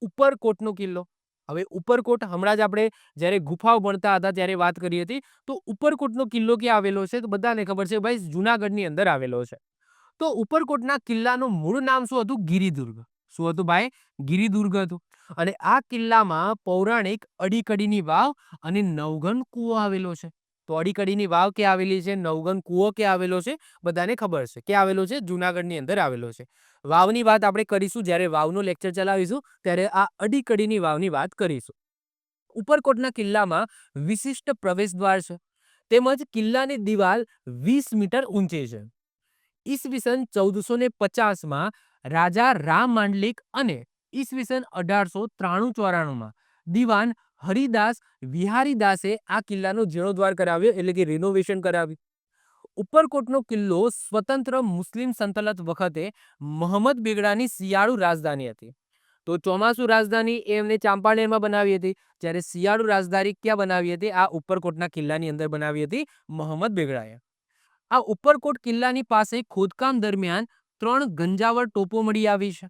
ઉપરકોટનો કિલ્લો. હવે ઉપરકોટ હમણાં જ આપણે જ્યારે ગુફાઓ ભણતા હતા ત્યારે વાત કરી હતી. તો ઉપરકોટનો કિલ્લો ક્યાં આવેલો છે? તો બધાને ખબર છે ભાઈ જુનાગઢની અંદર આવેલો છે. તો ઉપરકોટના કિલ્લાનું મૂળ નામ શું હતું? ગિરિદુર્ગ. શું હતું ભાઈ? ગિરિદુર્ગ હતું. અને આ કિલ્લામાં પૌરાણિક અડીકડીની વાવ અને નવઘણ કૂવો આવેલો છે. તો અડીકડીની વાવ ક્યાં આવેલી છે? નવઘણ કૂવો ક્યાં આવેલો છે? બધાને ખબર છે. ક્યાં આવેલો છે? જુનાગઢની અંદર આવેલો છે. વાવની વાત આપણે કરીશું જ્યારે વાવનો લેક્ચર ચલાવીશું ત્યારે આ અડીકડીની વાવની વાત કરીશું. ઉપરકોટના કિલ્લામાં વિશિષ્ટ પ્રવેશદ્વાર છે તેમજ કિલ્લાની દિવાલ 20 મીટર ઊંચી છે. ઈસવીસન 1450માં રાજા રામ માંડલિક અને ઈસવીસન 1893-94માં દિવાન હરિદાસ વિહારીદાસે આ કિલ્લાનો જીર્ણોદ્ધાર કરાવ્યો એટલે કે રિનોવેશન કરાવ્યું. ઉપરકોટનો કિલ્લો સ્વતંત્ર મુસ્લિમ સલ્તનત વખતે મહંમદ બેગડાની શિયાળુ રાજધાની હતી. તો ચોમાસુ રાજધાની એમને ચાંપાનેરમાં બનાવી હતી, જ્યારે શિયાળુ રાજધાની ક્યાં બનાવી હતી? આ ઉપરકોટના કિલ્લાની અંદર બનાવી હતી મહંમદ બેગડાએ. આ ઉપરકોટ કિલ્લાની પાસે ખોદકામ દરમિયાન 3 ગંજાવર ટોપો મળી આવી છે.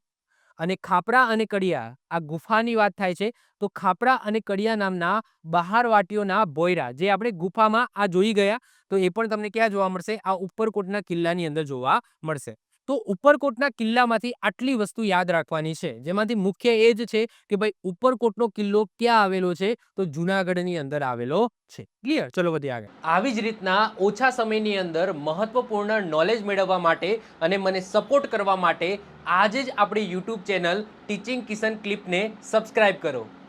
અને ખાપરા અને કડિયા આ ગુફાની વાત થાય છે તો ખાપરા અને કડિયા નામના બહારવાટીઓના બોયરા જે આપણે ગુફામાં આ જોઈ ગયા તો એ પણ તમને ક્યાં જોવા મળશે? આ ઉપરકોટના કિલ્લાની અંદર જોવા મળશે. તો ઉપરકોટના કિલ્લામાંથી આટલી વસ્તુ યાદ રાખવાની છે, જેમાંથી મુખ્ય એ જ છે કે ભાઈ ઉપરકોટનો કિલ્લો ક્યાં આવેલો છે? તો જુનાગઢની અંદર આવેલો છે. ક્લિયર? ચલો વધીએ આગળ. આવી જ રીતના ઓછા સમયની અંદર મહત્વપૂર્ણ નોલેજ મેળવવા માટે અને મને સપોર્ટ કરવા માટે આજે જ આપણી યુટ્યુબ ચેનલ ટીચિંગ કિશન ક્લિપને સબસ્ક્રાઇબ કરો.